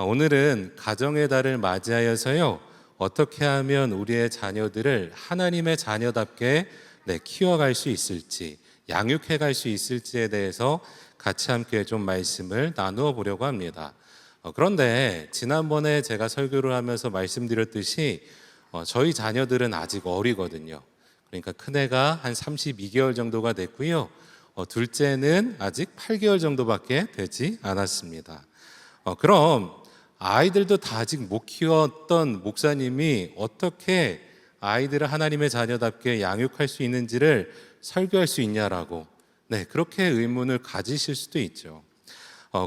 오늘은 가정의 달을 맞이하여서요, 어떻게 하면 우리의 자녀들을 하나님의 자녀답게 키워갈 수 있을지, 양육해 갈 수 있을지에 대해서 같이 함께 좀 말씀을 나누어 보려고 합니다. 그런데 지난번에 제가 설교를 하면서 말씀드렸듯이 저희 자녀들은 아직 어리거든요. 그러니까 큰애가 한 32개월 정도가 됐고요. 둘째는 아직 8개월 정도밖에 되지 않았습니다. 그럼 아이들도 다 아직 못 키웠던 목사님이 어떻게 아이들을 하나님의 자녀답게 양육할 수 있는지를 설교할 수 있냐라고 그렇게 의문을 가지실 수도 있죠.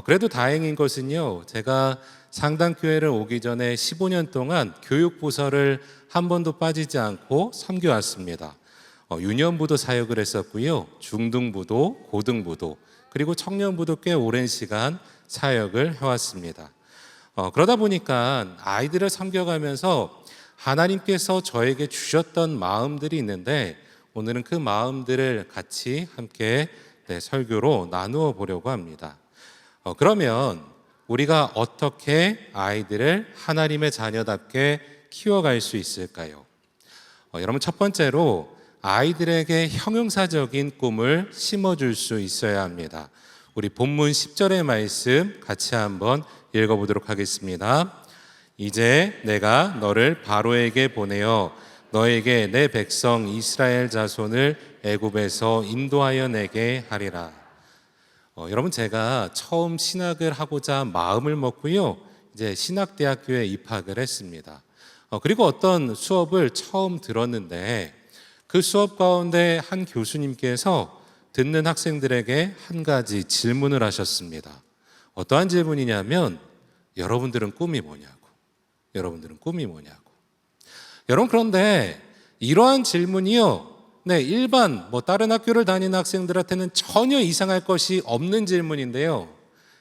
그래도 다행인 것은요, 제가 상당교회를 오기 전에 15년 동안 교육부서를 한 번도 빠지지 않고 섬겨왔습니다. 유년부도 사역을 했었고요, 중등부도, 고등부도, 그리고 청년부도 꽤 오랜 시간 사역을 해왔습니다. 그러다 보니까 아이들을 섬겨가면서 하나님께서 저에게 주셨던 마음들이 있는데, 오늘은 그 마음들을 같이 함께 설교로 나누어 보려고 합니다. 그러면 우리가 어떻게 아이들을 하나님의 자녀답게 키워갈 수 있을까요? 여러분, 첫 번째로 아이들에게 형용사적인 꿈을 심어줄 수 있어야 합니다. 우리 본문 10절의 말씀 같이 한번 읽어보도록 하겠습니다. 이제 내가 너를 바로에게 보내어 너에게 내 백성 이스라엘 자손을 애굽에서 인도하여 내게 하리라. 여러분, 제가 처음 신학을 하고자 마음을 먹고요, 이제 신학대학교에 입학을 했습니다. 그리고 어떤 수업을 처음 들었는데, 그 수업 가운데 한 교수님께서 듣는 학생들에게 한 가지 질문을 하셨습니다. 어떠한 질문이냐면, 여러분들은 꿈이 뭐냐고. 여러분들은 꿈이 뭐냐고. 여러분, 그런데 이러한 질문이요, 일반 다른 학교를 다니는 학생들한테는 전혀 이상할 것이 없는 질문인데요,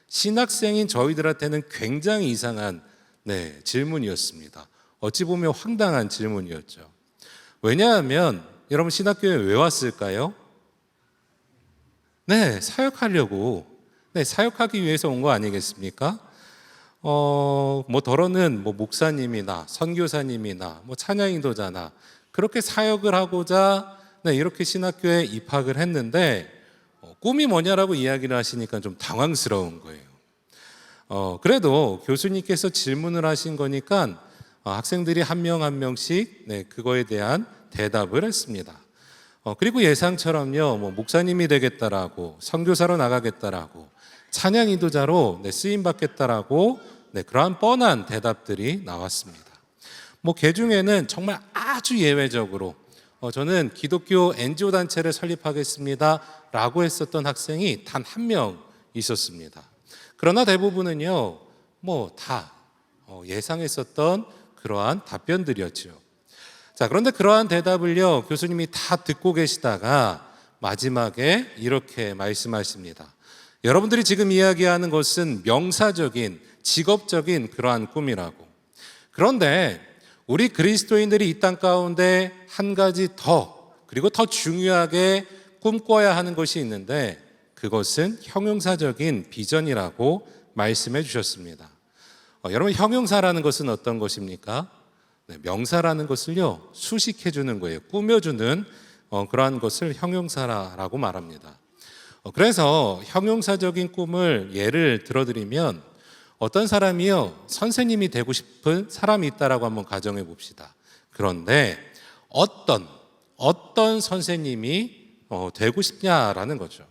신학생인 저희들한테는 굉장히 이상한 질문이었습니다. 어찌 보면 황당한 질문이었죠. 왜냐하면 여러분, 신학교에 왜 왔을까요? 사역하려고, 사역하기 위해서 온 거 아니겠습니까? 더러는 목사님이나 선교사님이나 찬양인도자나 그렇게 사역을 하고자 이렇게 신학교에 입학을 했는데, 꿈이 뭐냐라고 이야기를 하시니까 좀 당황스러운 거예요. 그래도 교수님께서 질문을 하신 거니까 학생들이 한 명 한 명씩 그거에 대한 대답을 했습니다. 그리고 예상처럼요, 목사님이 되겠다라고, 선교사로 나가겠다라고, 찬양 인도자로 쓰임 받겠다라고 그러한 뻔한 대답들이 나왔습니다. 그 중에는 정말 아주 예외적으로 저는 기독교 NGO 단체를 설립하겠습니다 라고 했었던 학생이 단 한 명 있었습니다. 그러나 대부분은요, 다 예상했었던 그러한 답변들이었죠. 자, 그런데 그러한 대답을요, 교수님이 다 듣고 계시다가 마지막에 이렇게 말씀하십니다. 여러분들이 지금 이야기하는 것은 명사적인, 직업적인 그러한 꿈이라고. 그런데 우리 그리스도인들이 이 땅 가운데 한 가지 더, 그리고 더 중요하게 꿈꿔야 하는 것이 있는데, 그것은 형용사적인 비전이라고 말씀해 주셨습니다. 여러분, 형용사라는 것은 어떤 것입니까? 명사라는 것을요, 수식해 주는 거예요. 꾸며주는 그러한 것을 형용사라고 말합니다. 그래서 형용사적인 꿈을 예를 들어드리면, 어떤 사람이요, 선생님이 되고 싶은 사람이 있다라고 한번 가정해 봅시다. 그런데 어떤 선생님이 되고 싶냐라는 거죠.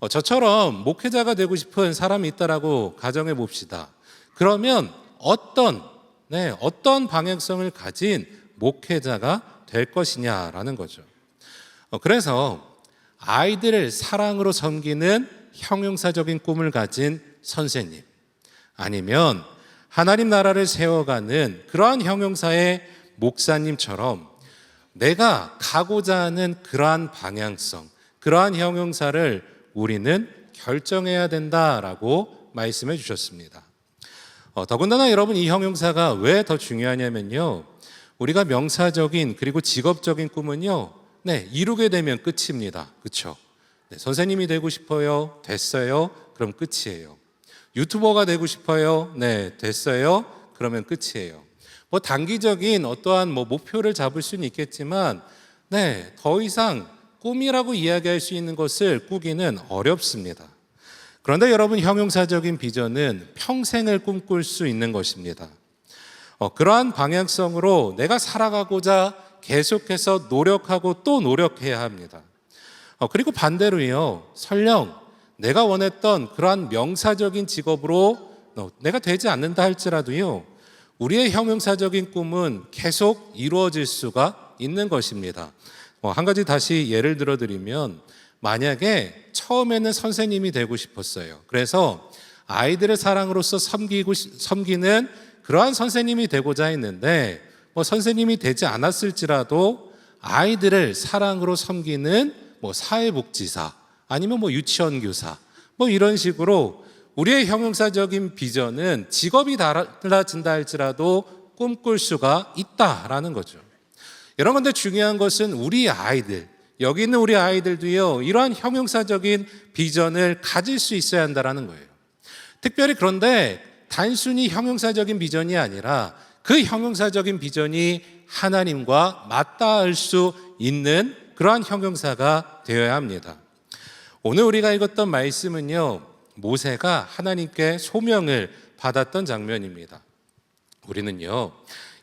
저처럼 목회자가 되고 싶은 사람이 있다라고 가정해 봅시다. 그러면 어떤 방향성을 가진 목회자가 될 것이냐라는 거죠. 그래서 아이들을 사랑으로 섬기는 형용사적인 꿈을 가진 선생님, 아니면 하나님 나라를 세워가는 그러한 형용사의 목사님처럼 내가 가고자 하는 그러한 방향성, 그러한 형용사를 우리는 결정해야 된다라고 말씀해 주셨습니다. 더군다나 여러분, 이 형용사가 왜 더 중요하냐면요, 우리가 명사적인 그리고 직업적인 꿈은요, 이루게 되면 끝입니다. 그렇죠? 선생님이 되고 싶어요. 됐어요. 그럼 끝이에요. 유튜버가 되고 싶어요. 네, 됐어요. 그러면 끝이에요. 뭐 단기적인 어떠한 뭐 목표를 잡을 수는 있겠지만, 네, 더 이상 꿈이라고 이야기할 수 있는 것을 꾸기는 어렵습니다. 그런데 여러분, 형용사적인 비전은 평생을 꿈꿀 수 있는 것입니다. 그러한 방향성으로 내가 살아가고자 계속해서 노력하고 또 노력해야 합니다. 그리고 반대로요, 설령 내가 원했던 그러한 명사적인 직업으로 내가 되지 않는다 할지라도요, 우리의 형용사적인 꿈은 계속 이루어질 수가 있는 것입니다. 한 가지 다시 예를 들어드리면, 만약에 처음에는 선생님이 되고 싶었어요. 그래서 아이들의 사랑으로서 섬기는 그러한 선생님이 되고자 했는데, 선생님이 되지 않았을지라도 아이들을 사랑으로 섬기는 사회복지사, 아니면 유치원 교사, 이런 식으로 우리의 형용사적인 비전은 직업이 달라진다 할지라도 꿈꿀 수가 있다라는 거죠. 여러분, 근데 중요한 것은 우리 아이들, 여기 있는 우리 아이들도요, 이러한 형용사적인 비전을 가질 수 있어야 한다라는 거예요. 특별히 그런데 단순히 형용사적인 비전이 아니라 그 형용사적인 비전이 하나님과 맞닿을 수 있는 그러한 형용사가 되어야 합니다. 오늘 우리가 읽었던 말씀은요, 모세가 하나님께 소명을 받았던 장면입니다. 우리는요,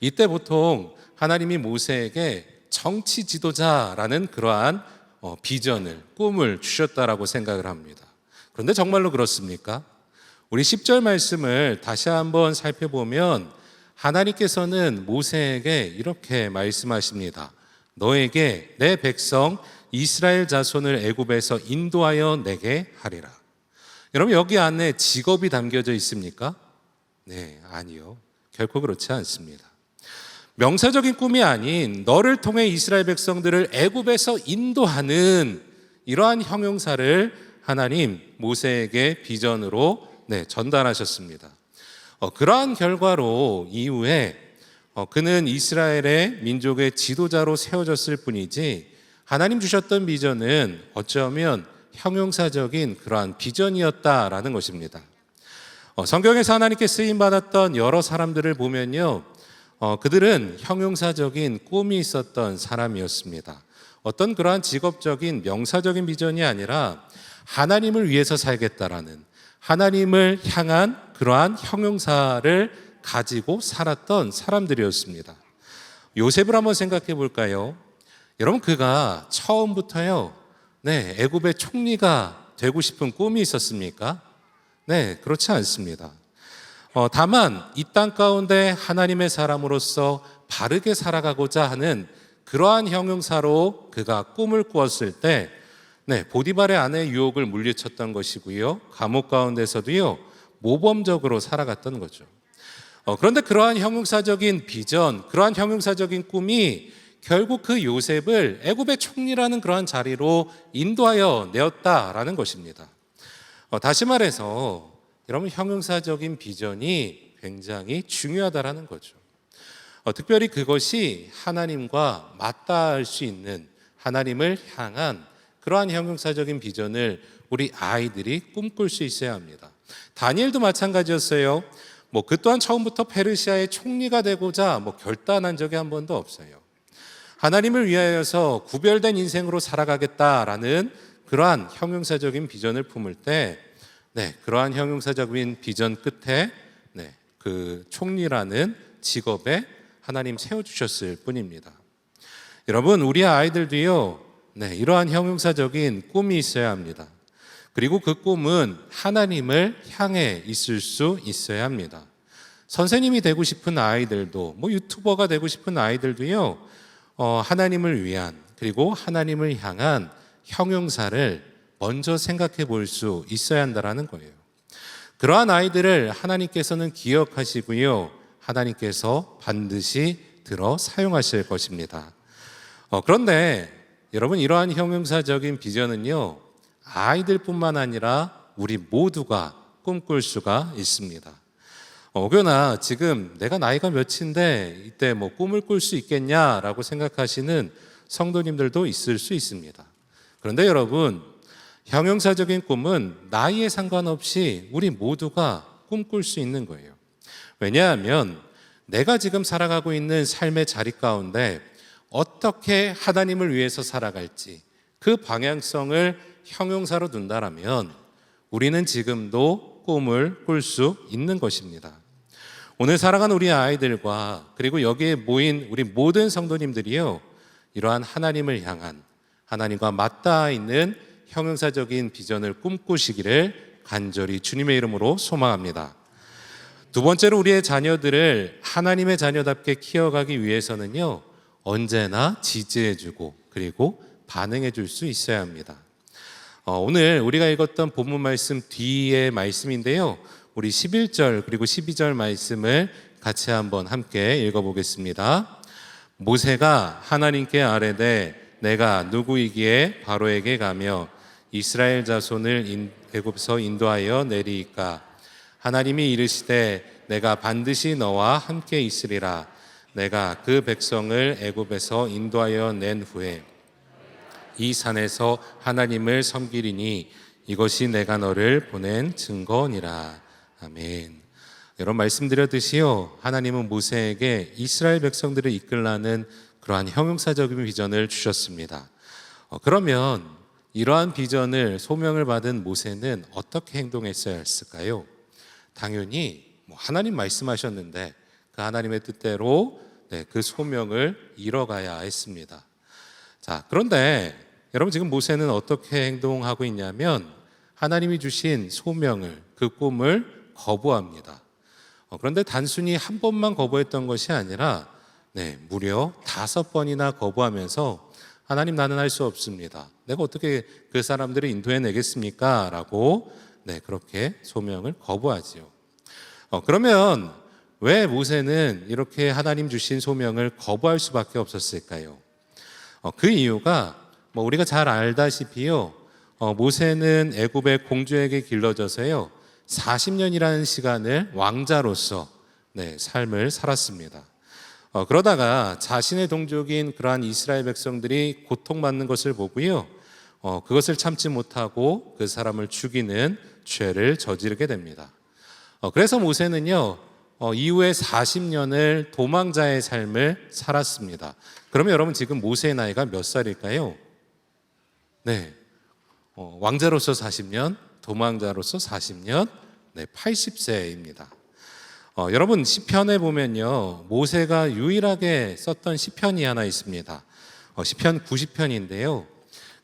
이때 보통 하나님이 모세에게 정치 지도자라는 그러한 비전을, 꿈을 주셨다라고 생각을 합니다. 그런데 정말로 그렇습니까? 우리 10절 말씀을 다시 한번 살펴보면 하나님께서는 모세에게 이렇게 말씀하십니다. 너에게 내 백성 이스라엘 자손을 애굽에서 인도하여 내게 하리라. 여러분, 여기 안에 직업이 담겨져 있습니까? 네, 아니요. 결코 그렇지 않습니다. 명사적인 꿈이 아닌 너를 통해 이스라엘 백성들을 애굽에서 인도하는 이러한 형용사를 하나님 모세에게 비전으로 전달하셨습니다. 그러한 결과로 이후에 그는 이스라엘의 민족의 지도자로 세워졌을 뿐이지, 하나님 주셨던 비전은 어쩌면 형용사적인 그러한 비전이었다라는 것입니다. 성경에서 하나님께 쓰임받았던 여러 사람들을 보면요, 그들은 형용사적인 꿈이 있었던 사람이었습니다. 어떤 그러한 직업적인 명사적인 비전이 아니라 하나님을 위해서 살겠다라는, 하나님을 향한 그러한 형용사를 가지고 살았던 사람들이었습니다. 요셉을 한번 생각해 볼까요? 여러분, 그가 처음부터요, 애굽의 총리가 되고 싶은 꿈이 있었습니까? 네, 그렇지 않습니다. 다만 이 땅 가운데 하나님의 사람으로서 바르게 살아가고자 하는 그러한 형용사로 그가 꿈을 꾸었을 때, 보디발의 아내 유혹을 물리쳤던 것이고요, 감옥 가운데서도요, 모범적으로 살아갔던 거죠. 그런데 그러한 형용사적인 비전, 그러한 형용사적인 꿈이 결국 그 요셉을 애굽의 총리라는 그러한 자리로 인도하여 내었다라는 것입니다. 다시 말해서 여러분, 형용사적인 비전이 굉장히 중요하다라는 거죠. 특별히 그것이 하나님과 맞닿을 수 있는, 하나님을 향한 그러한 형용사적인 비전을 우리 아이들이 꿈꿀 수 있어야 합니다. 다니엘도 마찬가지였어요. 그 또한 처음부터 페르시아의 총리가 되고자 결단한 적이 한 번도 없어요. 하나님을 위하여서 구별된 인생으로 살아가겠다라는 그러한 형용사적인 비전을 품을 때, 그러한 형용사적인 비전 끝에 그 총리라는 직업에 하나님 세워주셨을 뿐입니다. 여러분, 우리 아이들도요, 이러한 형용사적인 꿈이 있어야 합니다. 그리고 그 꿈은 하나님을 향해 있을 수 있어야 합니다. 선생님이 되고 싶은 아이들도, 유튜버가 되고 싶은 아이들도요, 하나님을 위한, 그리고 하나님을 향한 형용사를 먼저 생각해 볼 수 있어야 한다는 거예요. 그러한 아이들을 하나님께서는 기억하시고요, 하나님께서 반드시 들어 사용하실 것입니다. 그런데 여러분, 이러한 형용사적인 비전은요, 아이들뿐만 아니라 우리 모두가 꿈꿀 수가 있습니다. 혹여나 지금 내가 나이가 몇인데 이때 꿈을 꿀 수 있겠냐라고 생각하시는 성도님들도 있을 수 있습니다. 그런데 여러분, 형용사적인 꿈은 나이에 상관없이 우리 모두가 꿈꿀 수 있는 거예요. 왜냐하면 내가 지금 살아가고 있는 삶의 자리 가운데 어떻게 하나님을 위해서 살아갈지 그 방향성을 형용사로 둔다라면 우리는 지금도 꿈을 꿀 수 있는 것입니다. 오늘 살아가는 우리 아이들과 그리고 여기에 모인 우리 모든 성도님들이요, 이러한 하나님을 향한 하나님과 맞닿아 있는 형용사적인 비전을 꿈꾸시기를 간절히 주님의 이름으로 소망합니다. 두 번째로 우리의 자녀들을 하나님의 자녀답게 키워가기 위해서는요, 언제나 지지해주고 그리고 반응해줄 수 있어야 합니다. 오늘 우리가 읽었던 본문 말씀 뒤의 말씀인데요, 우리 11절 그리고 12절 말씀을 같이 한번 함께 읽어보겠습니다. 모세가 하나님께 아뢰되 내가 누구이기에 바로에게 가며 이스라엘 자손을 애굽에서 인도하여 내리이까. 하나님이 이르시되 내가 반드시 너와 함께 있으리라. 내가 그 백성을 애굽에서 인도하여 낸 후에 이 산에서 하나님을 섬기리니 이것이 내가 너를 보낸 증거니라. 아멘. 여러분, 말씀드렸듯이요, 하나님은 모세에게 이스라엘 백성들을 이끌라는 그러한 형용사적인 비전을 주셨습니다. 그러면 이러한 비전을 소명을 받은 모세는 어떻게 행동했어야 했을까요? 당연히 하나님 말씀하셨는데 그 하나님의 뜻대로 그 소명을 이뤄가야 했습니다. 자, 그런데 여러분, 지금 모세는 어떻게 행동하고 있냐면 하나님이 주신 소명을, 그 꿈을 거부합니다. 그런데 단순히 한 번만 거부했던 것이 아니라 무려 5번이나 거부하면서 하나님, 나는 할 수 없습니다. 내가 어떻게 그 사람들을 인도해내겠습니까? 라고 그렇게 소명을 거부하지요. 그러면 왜 모세는 이렇게 하나님 주신 소명을 거부할 수밖에 없었을까요? 그 이유가 우리가 잘 알다시피요, 모세는 애굽의 공주에게 길러져서요 40년이라는 시간을 왕자로서 삶을 살았습니다. 그러다가 자신의 동족인 그러한 이스라엘 백성들이 고통받는 것을 보고요, 그것을 참지 못하고 그 사람을 죽이는 죄를 저지르게 됩니다. 그래서 모세는요, 이후에 40년을 도망자의 삶을 살았습니다. 그러면 여러분, 지금 모세의 나이가 몇 살일까요? 왕자로서 40년, 도망자로서 40년, 80세입니다. 여러분, 시편에 보면요, 모세가 유일하게 썼던 시편이 하나 있습니다. 시편 90편인데요.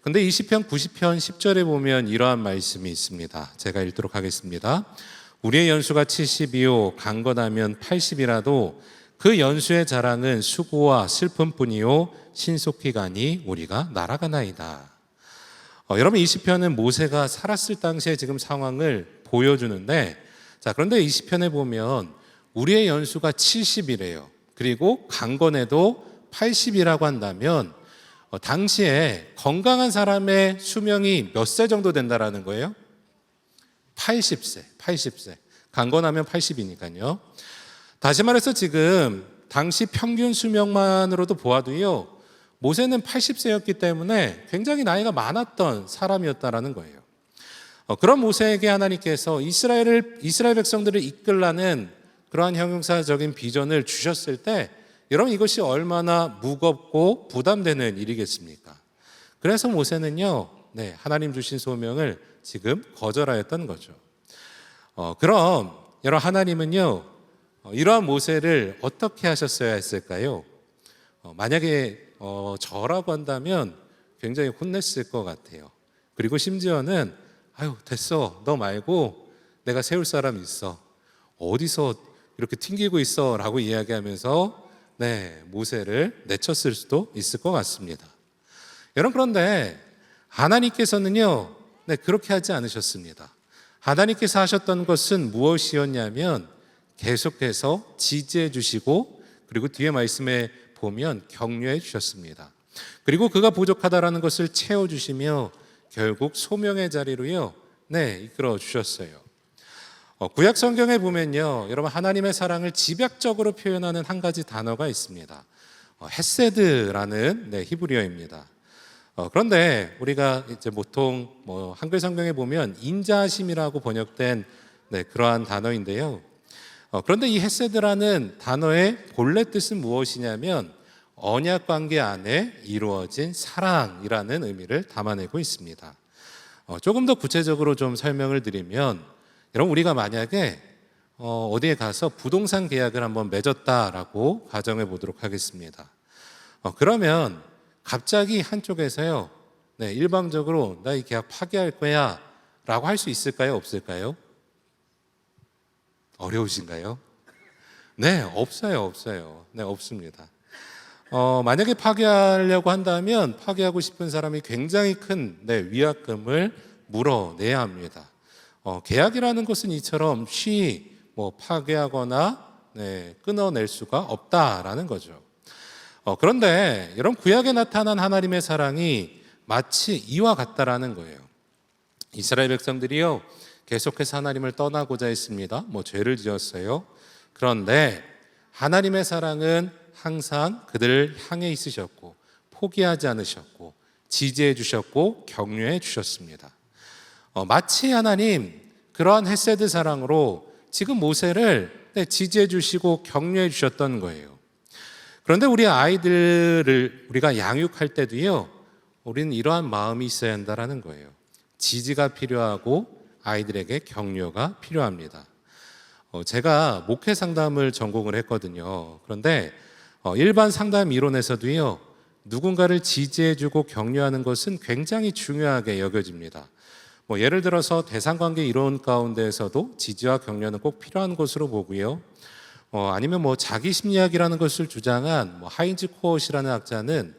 근데 이 시편 90편 10절에 보면 이러한 말씀이 있습니다. 제가 읽도록 하겠습니다. 우리의 연수가 70이요 강건하면 80이라도 그 연수의 자랑은 수고와 슬픔뿐이요 신속히 가니 우리가 날아가나이다. 여러분, 이 시편은 모세가 살았을 당시의 지금 상황을 보여주는데, 자, 그런데 이 시편에 보면 우리의 연수가 70이래요. 그리고 강건해도 80이라고 한다면 당시에 건강한 사람의 수명이 몇 세 정도 된다라는 거예요? 80세. 강건하면 80이니까요. 다시 말해서 지금 당시 평균 수명만으로도 보아도요, 모세는 80세였기 때문에 굉장히 나이가 많았던 사람이었다라는 거예요. 그런 모세에게 하나님께서 이스라엘 백성들을 이끌라는 그러한 형용사적인 비전을 주셨을 때, 여러분, 이것이 얼마나 무겁고 부담되는 일이겠습니까? 그래서 모세는요, 하나님 주신 소명을 지금 거절하였던 거죠. 그럼 여러분, 하나님은요, 이러한 모세를 어떻게 하셨어야 했을까요? 만약에 저라고 한다면 굉장히 혼냈을 것 같아요. 그리고 심지어는 아유, 됐어, 너 말고 내가 세울 사람 있어, 어디서 이렇게 튕기고 있어 라고 이야기하면서 모세를 내쳤을 수도 있을 것 같습니다. 여러분, 그런데 하나님께서는요, 그렇게 하지 않으셨습니다. 하나님께서 하셨던 것은 무엇이었냐면 계속해서 지지해 주시고, 그리고 뒤에 말씀에 보면 격려해 주셨습니다. 그리고 그가 부족하다라는 것을 채워주시며 결국 소명의 자리로요, 이끌어 주셨어요. 구약 성경에 보면요, 여러분, 하나님의 사랑을 집약적으로 표현하는 한 가지 단어가 있습니다. 헤세드라는 히브리어입니다. 그런데 우리가 이제 보통 뭐 한글 성경에 보면 인자하심이라고 번역된 그러한 단어인데요. 그런데 이 헤세드라는 단어의 본래 뜻은 무엇이냐면 언약 관계 안에 이루어진 사랑이라는 의미를 담아내고 있습니다. 조금 더 구체적으로 좀 설명을 드리면, 여러분 우리가 만약에 어디에 가서 부동산 계약을 한번 맺었다라고 가정해 보도록 하겠습니다. 그러면 갑자기 한쪽에서요, 일방적으로 나 이 계약 파기할 거야 라고 할 수 있을까요? 없을까요? 어려우신가요? 네, 없어요. 네, 없습니다. 만약에 파기하려고 한다면 파기하고 싶은 사람이 굉장히 큰 위약금을 물어내야 합니다. 계약이라는 것은 이처럼 쉬이 파기하거나 끊어낼 수가 없다라는 거죠. 그런데 여러분 구약에 나타난 하나님의 사랑이 마치 이와 같다라는 거예요. 이스라엘 백성들이요 계속해서 하나님을 떠나고자 했습니다. 죄를 지었어요. 그런데 하나님의 사랑은 항상 그들을 향해 있으셨고 포기하지 않으셨고 지지해 주셨고 격려해 주셨습니다. 마치 하나님 그러한 헤세드 사랑으로 지금 모세를 지지해 주시고 격려해 주셨던 거예요. 그런데 우리 아이들을 우리가 양육할 때도요, 우리는 이러한 마음이 있어야 한다는 거예요. 지지가 필요하고 아이들에게 격려가 필요합니다. 제가 목회 상담을 전공을 했거든요. 그런데 일반 상담 이론에서도요, 누군가를 지지해주고 격려하는 것은 굉장히 중요하게 여겨집니다. 예를 들어서 대상관계 이론 가운데에서도 지지와 격려는 꼭 필요한 것으로 보고요. 아니면 자기 심리학이라는 것을 주장한 하인즈 코엇이라는 학자는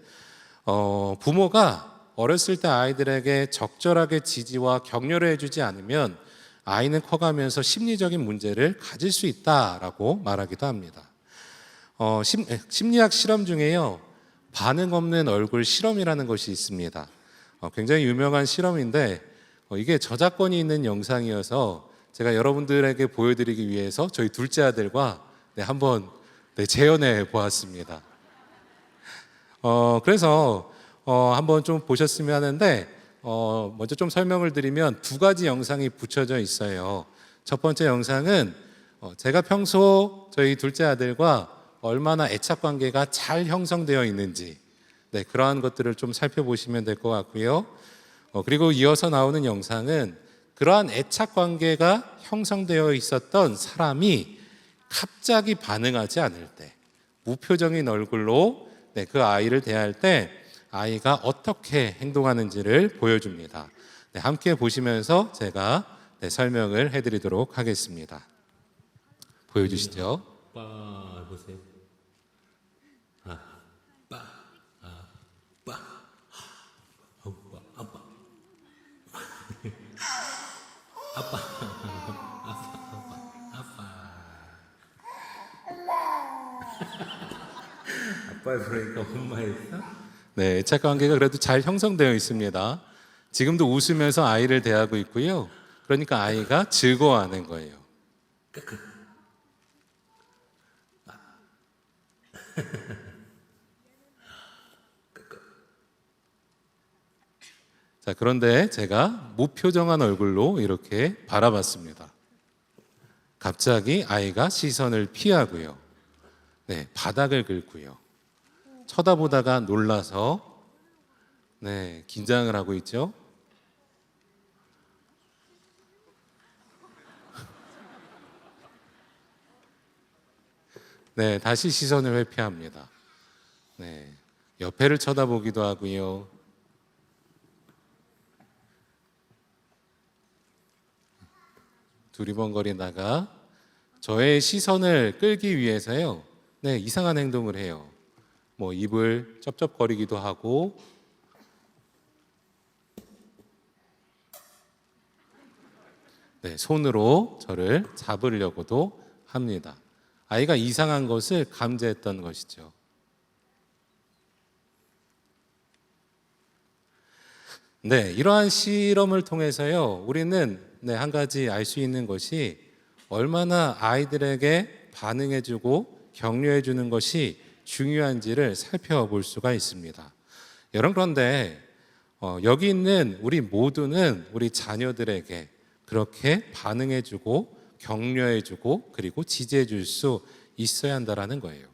부모가 어렸을 때 아이들에게 적절하게 지지와 격려를 해주지 않으면 아이는 커가면서 심리적인 문제를 가질 수 있다라고 말하기도 합니다. 심리학 실험 중에요, 반응 없는 얼굴 실험이라는 것이 있습니다. 굉장히 유명한 실험인데 이게 저작권이 있는 영상이어서 제가 여러분들에게 보여드리기 위해서 저희 둘째 아들과 한번 재현해 보았습니다. 그래서 한번 좀 보셨으면 하는데 먼저 좀 설명을 드리면 두 가지 영상이 붙여져 있어요. 첫 번째 영상은 제가 평소 저희 둘째 아들과 얼마나 애착 관계가 잘 형성되어 있는지 그러한 것들을 좀 살펴보시면 될 것 같고요. 그리고 이어서 나오는 영상은 그러한 애착 관계가 형성되어 있었던 사람이 갑자기 반응하지 않을 때, 무표정인 얼굴로 그 아이를 대할 때 아이가 어떻게 행동하는지를 보여줍니다. 함께 보시면서 제가 설명을 해드리도록 하겠습니다. 보여주시죠. 아빠 보세요. 아빠, 아빠, 아빠, 아빠, 아빠 그러니까 엄마였어? 애착 관계가 그래도 잘 형성되어 있습니다. 지금도 웃으면서 아이를 대하고 있고요. 그러니까 아이가 즐거워하는 거예요. 자, 그런데 제가 무표정한 얼굴로 이렇게 바라봤습니다. 갑자기 아이가 시선을 피하고요. 바닥을 긁고요. 쳐다보다가 놀라서 긴장을 하고 있죠. 다시 시선을 회피합니다. 옆에를 쳐다보기도 하고요. 두리번거리다가 저의 시선을 끌기 위해서요, 이상한 행동을 해요. 입을 쩝쩝거리기도 하고, 손으로 저를 잡으려고도 합니다. 아이가 이상한 것을 감지했던 것이죠. 이러한 실험을 통해서요, 우리는 한 가지 알 수 있는 것이 얼마나 아이들에게 반응해주고 격려해주는 것이 중요한지를 살펴볼 수가 있습니다. 여러분, 그런데 여기 있는 우리 모두는 우리 자녀들에게 그렇게 반응해주고 격려해주고 그리고 지지해줄 수 있어야 한다라는 거예요.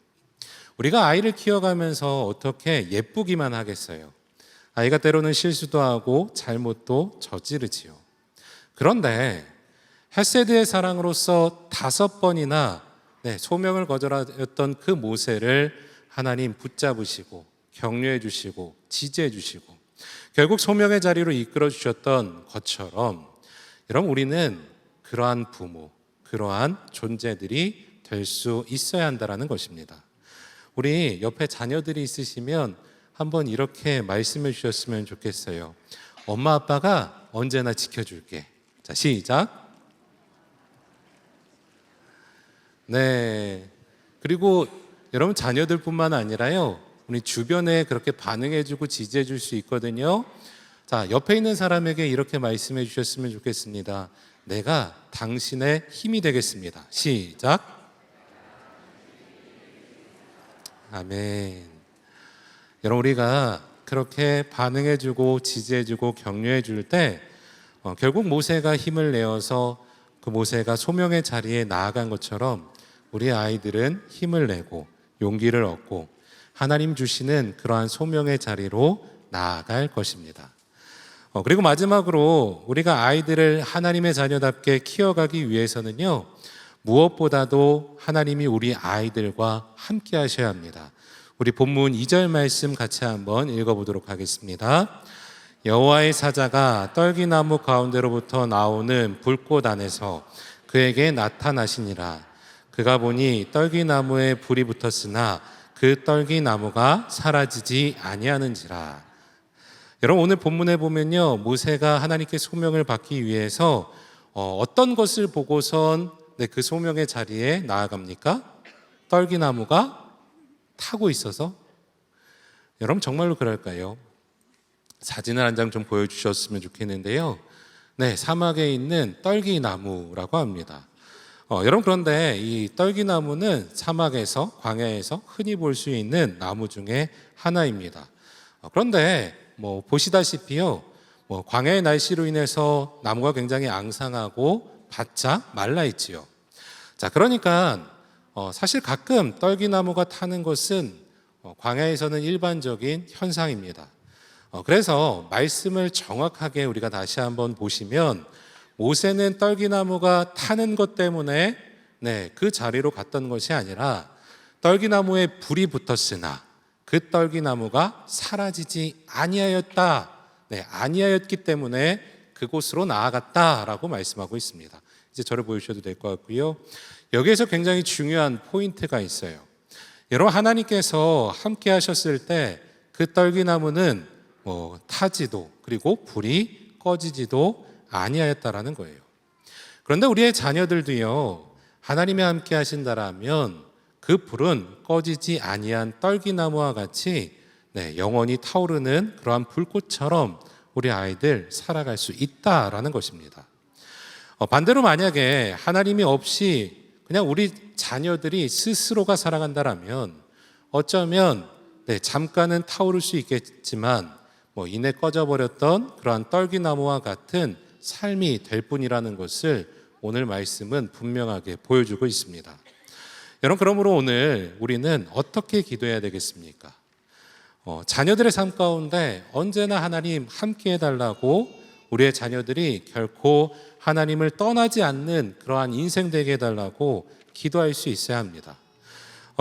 우리가 아이를 키워가면서 어떻게 예쁘기만 하겠어요? 아이가 때로는 실수도 하고 잘못도 저지르지요. 그런데 헷세드의 사랑으로서 5번이나 소명을 거절하였던 그 모세를 하나님 붙잡으시고 격려해 주시고 지지해 주시고 결국 소명의 자리로 이끌어 주셨던 것처럼 여러분 우리는 그러한 부모, 그러한 존재들이 될 수 있어야 한다는 것입니다. 우리 옆에 자녀들이 있으시면 한번 이렇게 말씀해 주셨으면 좋겠어요. 엄마 아빠가 언제나 지켜줄게. 자, 시작. 네. 그리고 여러분 자녀들뿐만 아니라요. 우리 주변에 그렇게 반응해주고 지지해줄 수 있거든요. 자, 옆에 있는 사람에게 이렇게 말씀해 주셨으면 좋겠습니다. 내가 당신의 힘이 되겠습니다. 시작. 아멘. 여러분 우리가 그렇게 반응해주고 지지해주고 격려해줄 때 결국 모세가 힘을 내어서 그 모세가 소명의 자리에 나아간 것처럼 우리 아이들은 힘을 내고 용기를 얻고 하나님 주시는 그러한 소명의 자리로 나아갈 것입니다. 그리고 마지막으로 우리가 아이들을 하나님의 자녀답게 키워가기 위해서는요, 무엇보다도 하나님이 우리 아이들과 함께 하셔야 합니다. 우리 본문 2절 말씀 같이 한번 읽어보도록 하겠습니다. 여호와의 사자가 떨기나무 가운데로부터 나오는 불꽃 안에서 그에게 나타나시니라. 그가 보니 떨기나무에 불이 붙었으나 그 떨기나무가 사라지지 아니하는지라. 여러분 오늘 본문에 보면요, 모세가 하나님께 소명을 받기 위해서 어떤 것을 보고선 그 소명의 자리에 나아갑니까? 떨기나무가 타고 있어서. 여러분 정말로 그럴까요? 사진을 한 장 좀 보여주셨으면 좋겠는데요. 네, 사막에 있는 떨기나무라고 합니다. 여러분 그런데 이 떨기나무는 사막에서 광야에서 흔히 볼 수 있는 나무 중에 하나입니다. 그런데 보시다시피요, 광야의 날씨로 인해서 나무가 굉장히 앙상하고 바짝 말라 있지요. 자, 그러니까 사실 가끔 떨기나무가 타는 것은 광야에서는 일반적인 현상입니다. 그래서 말씀을 정확하게 우리가 다시 한번 보시면 모세는 떨기나무가 타는 것 때문에 그 자리로 갔던 것이 아니라 떨기나무에 불이 붙었으나 그 떨기나무가 사라지지 아니하였다. 아니하였기 때문에 그곳으로 나아갔다라고 말씀하고 있습니다. 이제 저를 보여주셔도 될 것 같고요. 여기에서 굉장히 중요한 포인트가 있어요. 여러분 하나님께서 함께 하셨을 때 그 떨기나무는 타지도 그리고 불이 꺼지지도 아니하였다라는 거예요. 그런데 우리의 자녀들도요, 하나님이 함께 하신다라면 그 불은 꺼지지 아니한 떨기나무와 같이 영원히 타오르는 그러한 불꽃처럼 우리 아이들 살아갈 수 있다라는 것입니다. 반대로 만약에 하나님이 없이 그냥 우리 자녀들이 스스로가 살아간다라면 어쩌면 잠깐은 타오를 수 있겠지만 이내 꺼져버렸던 그러한 떨기나무와 같은 삶이 될 뿐이라는 것을 오늘 말씀은 분명하게 보여주고 있습니다. 여러분 그러므로 오늘 우리는 어떻게 기도해야 되겠습니까? 자녀들의 삶 가운데 언제나 하나님 함께 해달라고 우리의 자녀들이 결코 하나님을 떠나지 않는 그러한 인생 되게 해달라고 기도할 수 있어야 합니다.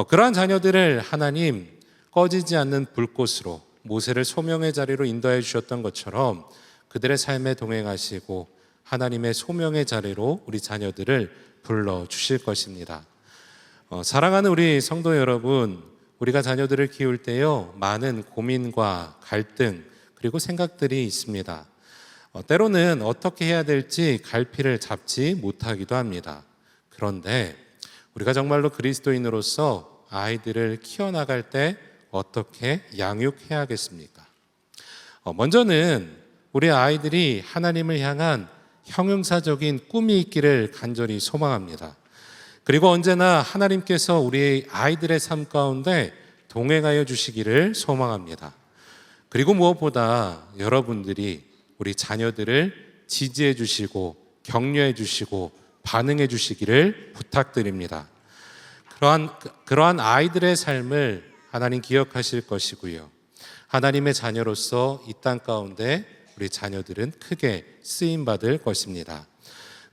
그러한 자녀들을 하나님 꺼지지 않는 불꽃으로 모세를 소명의 자리로 인도해 주셨던 것처럼 그들의 삶에 동행하시고 하나님의 소명의 자리로 우리 자녀들을 불러주실 것입니다. 사랑하는 우리 성도 여러분, 우리가 자녀들을 키울 때요, 많은 고민과 갈등 그리고 생각들이 있습니다. 때로는 어떻게 해야 될지 갈피를 잡지 못하기도 합니다. 그런데 우리가 정말로 그리스도인으로서 아이들을 키워나갈 때 어떻게 양육해야겠습니까? 먼저는 우리 아이들이 하나님을 향한 형용사적인 꿈이 있기를 간절히 소망합니다. 그리고 언제나 하나님께서 우리 아이들의 삶 가운데 동행하여 주시기를 소망합니다. 그리고 무엇보다 여러분들이 우리 자녀들을 지지해 주시고 격려해 주시고 반응해 주시기를 부탁드립니다. 그러한 아이들의 삶을 하나님 기억하실 것이고요. 하나님의 자녀로서 이 땅 가운데 우리 자녀들은 크게 쓰임받을 것입니다.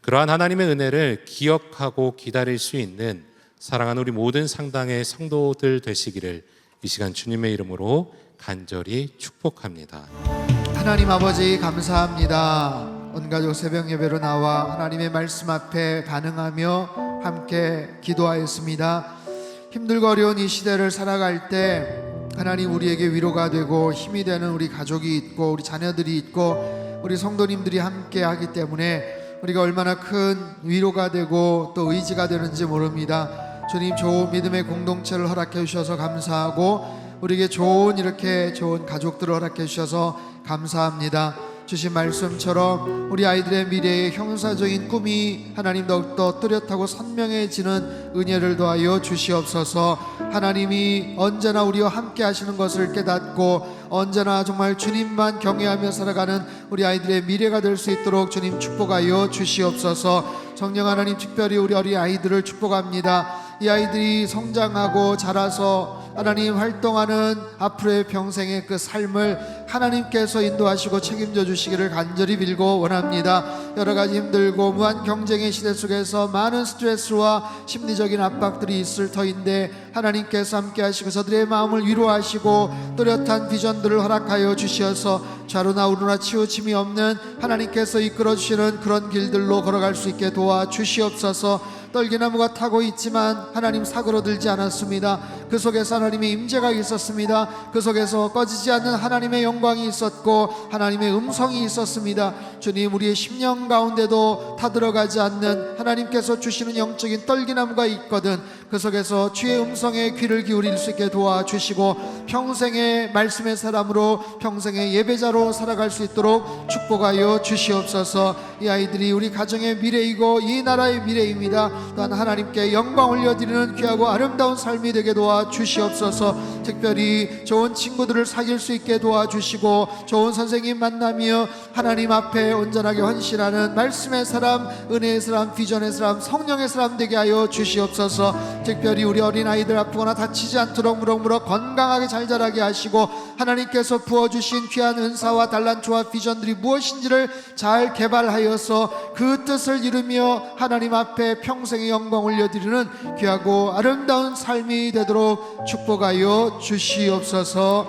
그러한 하나님의 은혜를 기억하고 기다릴 수 있는 사랑하는 우리 모든 상당의 성도들 되시기를 이 시간 주님의 이름으로 간절히 축복합니다. 하나님 아버지 감사합니다. 온 가족 새벽 예배로 나와 하나님의 말씀 앞에 반응하며 함께 기도하였습니다. 힘들고 어려운 이 시대를 살아갈 때 하나님 우리에게 위로가 되고 힘이 되는 우리 가족이 있고 우리 자녀들이 있고 우리 성도님들이 함께 하기 때문에 우리가 얼마나 큰 위로가 되고 또 의지가 되는지 모릅니다. 주님 좋은 믿음의 공동체를 허락해 주셔서 감사하고 우리에게 이렇게 좋은 가족들을 허락해 주셔서 감사합니다. 주신 말씀처럼 우리 아이들의 미래의 형사적인 꿈이 하나님 더욱더 뚜렷하고 선명해지는 은혜를 더하여 주시옵소서. 하나님이 언제나 우리와 함께 하시는 것을 깨닫고 언제나 정말 주님만 경외하며 살아가는 우리 아이들의 미래가 될 수 있도록 주님 축복하여 주시옵소서. 성령 하나님 특별히 우리 어린 아이들을 축복합니다. 이 아이들이 성장하고 자라서 하나님 활동하는 앞으로의 평생의 그 삶을 하나님께서 인도하시고 책임져 주시기를 간절히 빌고 원합니다. 여러 가지 힘들고 무한 경쟁의 시대 속에서 많은 스트레스와 심리적인 압박들이 있을 터인데 하나님께서 함께 하시고 저들의 마음을 위로하시고 뚜렷한 비전들을 허락하여 주시어서 좌로나 우로나 치우침이 없는 하나님께서 이끌어 주시는 그런 길들로 걸어갈 수 있게 도와주시옵소서. 떨기나무가 타고 있지만 하나님 사그러들지 않았습니다. 그 속에서 하나님의 임재가 있었습니다. 그 속에서 꺼지지 않는 하나님의 영광이 있었고 하나님의 음성이 있었습니다. 주님 우리의 심령 가운데도 타들어가지 않는 하나님께서 주시는 영적인 떨기나무가 있거든 그 속에서 주의 음성에 귀를 기울일 수 있게 도와주시고 평생의 말씀의 사람으로 평생의 예배자로 살아갈 수 있도록 축복하여 주시옵소서. 이 아이들이 우리 가정의 미래이고 이 나라의 미래입니다. 또한 하나님께 영광 올려드리는 귀하고 아름다운 삶이 되게 도와주시옵소서. 특별히 좋은 친구들을 사귈 수 있게 도와주시고 좋은 선생님 만나며 하나님 앞에 온전하게 헌신하는 말씀의 사람, 은혜의 사람, 비전의 사람, 성령의 사람 되게 하여 주시옵소서. 특별히 우리 어린아이들 아프거나 다치지 않도록 무럭무럭 건강하게 잘 자라게 하시고 하나님께서 부어주신 귀한 은사와 달란트와 비전들이 무엇인지를 잘 개발하여서 그 뜻을 이루며 하나님 앞에 평생의 영광 올려드리는 귀하고 아름다운 삶이 되도록 축복하여 주시옵소서.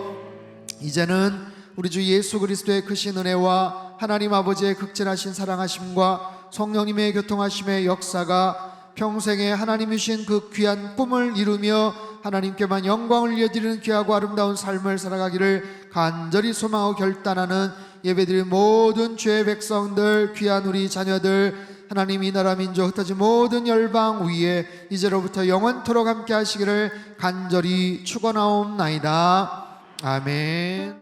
이제는 우리 주 예수 그리스도의 크신 은혜와 하나님 아버지의 극진하신 사랑하심과 성령님의 교통하심의 역사가 평생에 하나님이 주신 그 귀한 꿈을 이루며 하나님께만 영광을 올려드리는 귀하고 아름다운 삶을 살아가기를 간절히 소망하고 결단하는 예배드린 모든 주의 백성들, 귀한 우리 자녀들, 하나님 이 나라 민족 흩어진 모든 열방 위에 이제로부터 영원토록 함께 하시기를 간절히 축원하옵나이다. 아멘.